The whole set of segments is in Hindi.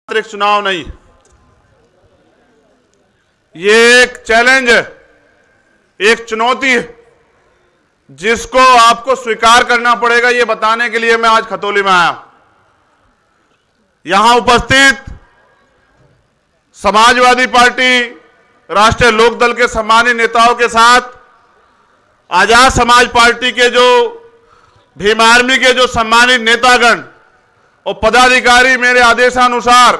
आंतरिक चुनाव नहीं, ये एक चैलेंज है, एक चुनौती है जिसको आपको स्वीकार करना पड़ेगा। ये बताने के लिए मैं आज खतौली में आया। यहां उपस्थित समाजवादी पार्टी, राष्ट्रीय लोकदल के सम्मानित नेताओं के साथ आजाद समाज पार्टी के जो भीम आर्मी के जो सम्मानित नेतागण और पदाधिकारी मेरे आदेशानुसार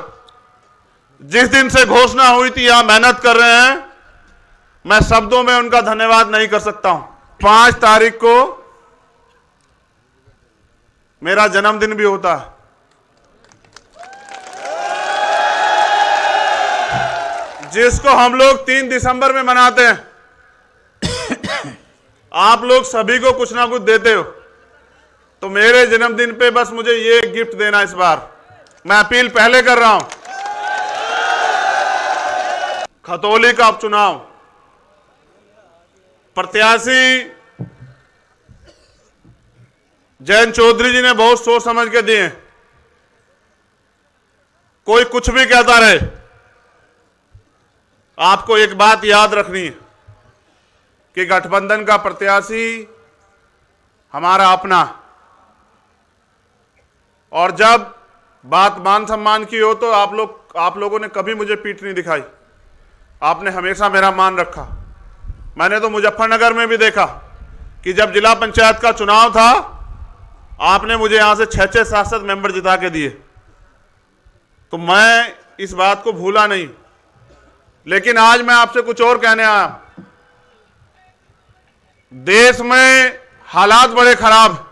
जिस दिन से घोषणा हुई थी यहां मेहनत कर रहे हैं, मैं शब्दों में उनका धन्यवाद नहीं कर सकता हूं। 5 तारीख को मेरा जन्मदिन भी होता है। जिसको हम लोग 3 दिसंबर में मनाते हैं। आप लोग सभी को कुछ ना कुछ देते हो, तो मेरे जन्मदिन पे बस मुझे ये गिफ्ट देना। इस बार मैं अपील पहले कर रहा हूं। खतौली का उपचुनाव प्रत्याशी जयंत चौधरी जी ने बहुत सोच समझ के दिए। कोई कुछ भी कहता रहे, आपको एक बात याद रखनी है कि गठबंधन का प्रत्याशी हमारा अपना, और जब बात मान सम्मान की हो तो आप लोगों ने कभी मुझे पीठ नहीं दिखाई। आपने हमेशा मेरा मान रखा। मैंने तो मुजफ्फरनगर में भी देखा कि जब जिला पंचायत का चुनाव था, आपने मुझे यहां से 6-6 सांसद मेंबर जिता के दिए, तो मैं इस बात को भूला नहीं। लेकिन आज मैं आपसे कुछ और कहने आया। देश में हालात बड़े खराब,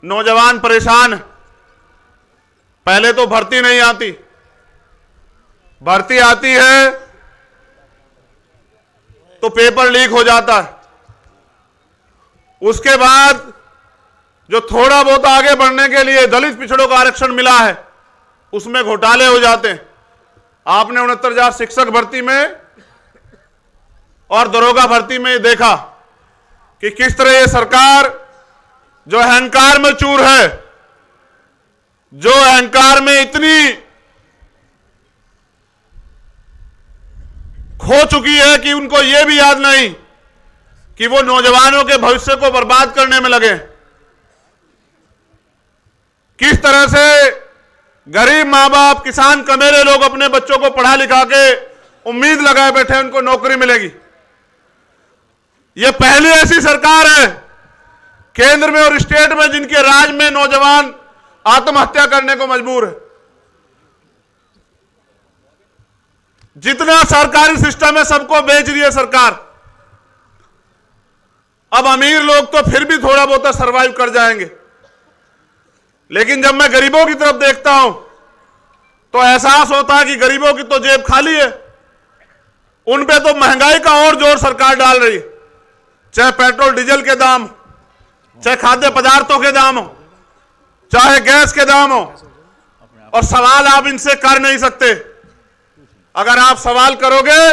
नौजवान परेशान। पहले तो भर्ती नहीं आती, भर्ती आती है तो पेपर लीक हो जाता है। उसके बाद जो थोड़ा बहुत आगे बढ़ने के लिए दलित पिछड़ों का आरक्षण मिला है, उसमें घोटाले हो जाते हैं। आपने 69,000 शिक्षक भर्ती में और दरोगा भर्ती में देखा कि किस तरह ये सरकार जो अहंकार में चूर है, जो अहंकार में इतनी खो चुकी है कि उनको यह भी याद नहीं कि वो नौजवानों के भविष्य को बर्बाद करने में लगे। किस तरह से गरीब मां बाप, किसान कमेरे लोग अपने बच्चों को पढ़ा लिखा के उम्मीद लगाए बैठे उनको नौकरी मिलेगी। यह पहली ऐसी सरकार है केंद्र में और स्टेट में जिनके राज में नौजवान आत्महत्या करने को मजबूर है। जितना सरकारी सिस्टम है सबको बेच रही है सरकार। अब अमीर लोग तो फिर भी थोड़ा बहुत सरवाइव कर जाएंगे, लेकिन जब मैं गरीबों की तरफ देखता हूं तो एहसास होता है कि गरीबों की तो जेब खाली है। उन पे तो महंगाई का और जोर सरकार डाल रही है, चाहे पेट्रोल डीजल के दाम, चाहे खाद्य पदार्थों के दाम हो, चाहे गैस के दाम हो। और सवाल आप इनसे कर नहीं सकते। अगर आप सवाल करोगे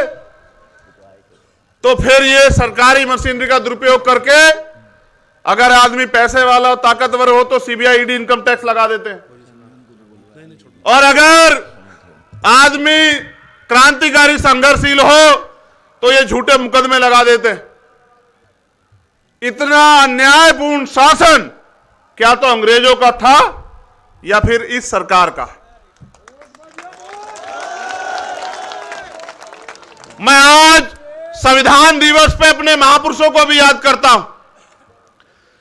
तो फिर ये सरकारी मशीनरी का दुरुपयोग करके, अगर आदमी पैसे वाला ताकतवर हो तो सीबीआई ईडी इनकम टैक्स लगा देते हैं, और अगर आदमी क्रांतिकारी संघर्षशील हो तो ये झूठे मुकदमे लगा देते हैं। इतना अन्यायपूर्ण शासन क्या तो अंग्रेजों का था या फिर इस सरकार का। मैं आज संविधान दिवस पे अपने महापुरुषों को भी याद करता हूं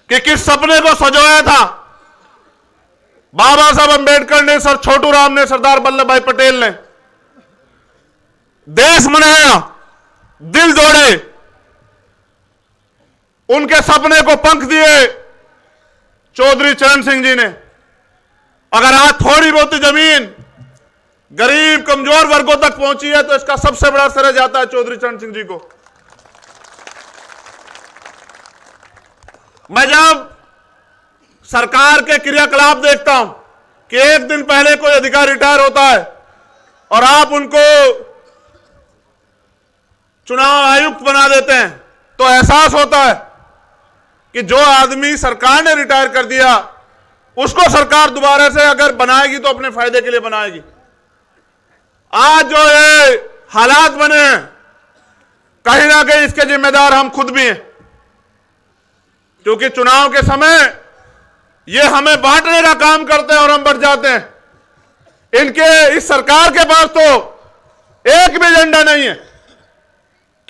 कि किस सपने को सजोया था बाबा साहब अंबेडकर ने, सर छोटू राम ने, सरदार वल्लभ भाई पटेल ने। देश बनाया, दिल जोड़े, उनके सपने को पंख दिए चौधरी चरण सिंह जी ने। अगर आज थोड़ी बहुत जमीन गरीब कमजोर वर्गों तक पहुंची है तो इसका सबसे बड़ा श्रेय जाता है चौधरी चरण सिंह जी को। मैं जब सरकार के क्रियाकलाप देखता हूं कि एक दिन पहले कोई अधिकारी रिटायर होता है और आप उनको चुनाव आयुक्त बना देते हैं, तो एहसास होता है कि जो आदमी सरकार ने रिटायर कर दिया उसको सरकार दोबारा से अगर बनाएगी तो अपने फायदे के लिए बनाएगी। आज जो ये हालात बने हैं, कहीं ना कहीं इसके जिम्मेदार हम खुद भी हैं, क्योंकि चुनाव के समय ये हमें बांटने का काम करते हैं और हम बढ़ जाते हैं। इनके इस सरकार के पास तो एक भी एजेंडा नहीं है,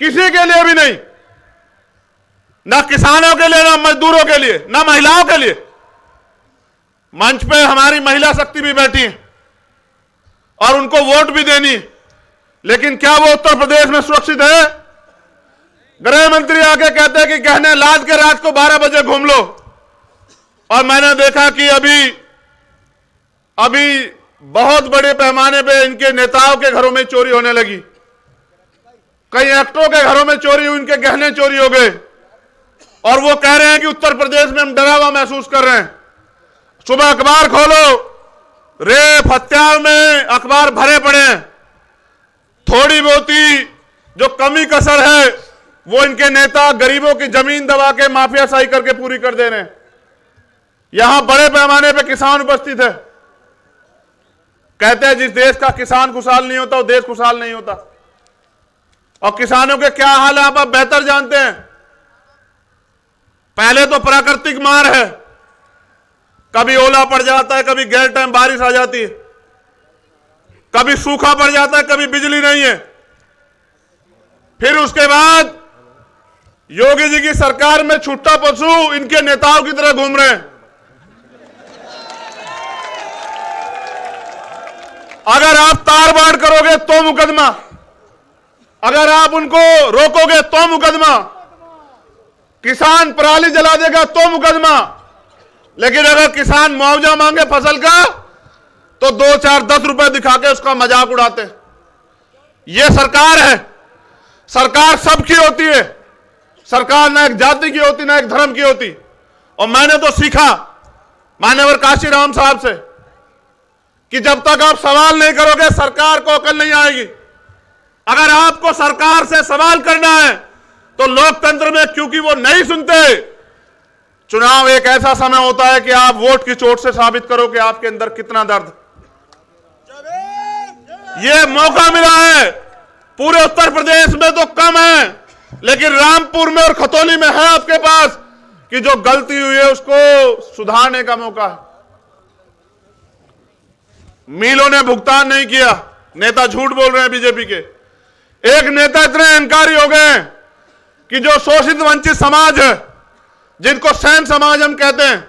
किसी के लिए भी नहीं, ना किसानों के लिए, ना मजदूरों के लिए, ना महिलाओं के लिए। मंच पे हमारी महिला शक्ति भी बैठी है और उनको वोट भी देनी है, लेकिन क्या वो उत्तर प्रदेश में सुरक्षित है? गृह मंत्री आके कहते हैं कि गहने लाद के रात को 12 बजे घूम लो, और मैंने देखा कि अभी बहुत बड़े पैमाने पे इनके नेताओं के घरों में चोरी होने लगी, कई एक्टरों के घरों में चोरी हुई, उनके गहने चोरी हो गए, और वो कह रहे हैं कि उत्तर प्रदेश में हम डरा हुआ महसूस कर रहे हैं। सुबह अखबार खोलो, रेप हत्या में अखबार भरे पड़े हैं। थोड़ी बहुती जो कमी कसर है वो इनके नेता गरीबों की जमीन दबा के माफियाशाही करके पूरी कर दे रहे हैं। यहां बड़े पैमाने पे किसान उपस्थित है, कहते हैं जिस देश का किसान खुशहाल नहीं होता वो देश खुशहाल नहीं होता। और किसानों के क्या हाल है आप बेहतर जानते हैं। पहले तो प्राकृतिक मार है, कभी ओला पड़ जाता है, कभी गैर टाइम बारिश आ जाती है, कभी सूखा पड़ जाता है, कभी बिजली नहीं है। फिर उसके बाद योगी जी की सरकार में छुट्टा पशु इनके नेताओं की तरह घूम रहे हैं। अगर आप तार बाड़ करोगे तो मुकदमा, अगर आप उनको रोकोगे तो मुकदमा, किसान पराली जला देगा तो मुकदमा, लेकिन अगर किसान मुआवजा मांगे फसल का तो 2, 4, 10 रुपए दिखा के उसका मजाक उड़ाते। यह सरकार है। सरकार सबकी होती है, सरकार ना एक जाति की होती, ना एक धर्म की होती। और मैंने तो सीखा मान्यवर काशीराम साहब से कि जब तक आप सवाल नहीं करोगे सरकार को अकल नहीं आएगी। अगर आपको सरकार से सवाल करना है तो लोकतंत्र में, क्योंकि वो नहीं सुनते, चुनाव एक ऐसा समय होता है कि आप वोट की चोट से साबित करो कि आपके अंदर कितना दर्द। ये मौका मिला है, पूरे उत्तर प्रदेश में तो कम है, लेकिन रामपुर में और खतौली में है आपके पास कि जो गलती हुई है उसको सुधारने का मौका है। मीलों ने भुगतान नहीं किया, नेता झूठ बोल रहे हैं बीजेपी के। एक नेता इतने अहंकारी हो गए हैं कि जो शोषित वंचित समाज है, जिनको सैन समाज हम कहते हैं,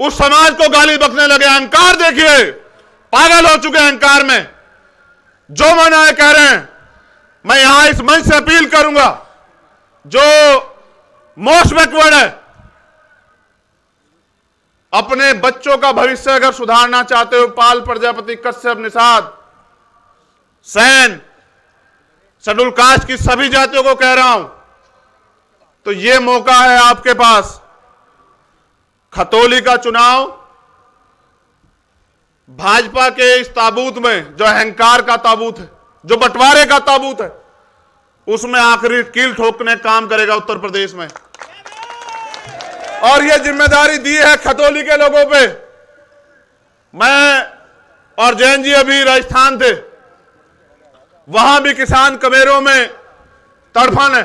उस समाज को गाली बकने लगे। अहंकार देखिए, पागल हो चुके हैं अहंकार में। जो मन आए कह रहे हैं। मैं यहां इस मंच से अपील करूंगा, जो मोस्ट बैकवर्ड है, अपने बच्चों का भविष्य अगर सुधारना चाहते हो, पाल, प्रजापति, कश्यप, निषाद, सैन, शेड्यूल कास्ट की सभी जातियों को कह रहा हूं, तो यह मौका है आपके पास। खतौली का चुनाव भाजपा के इस ताबूत में, जो अहंकार का ताबूत है, जो बंटवारे का ताबूत है, उसमें आखिरी कील ठोकने काम करेगा उत्तर प्रदेश में। और यह जिम्मेदारी दी है खतौली के लोगों पे। मैं और जैन जी अभी राजस्थान थे, वहां भी किसान कमेरों में तड़फन है।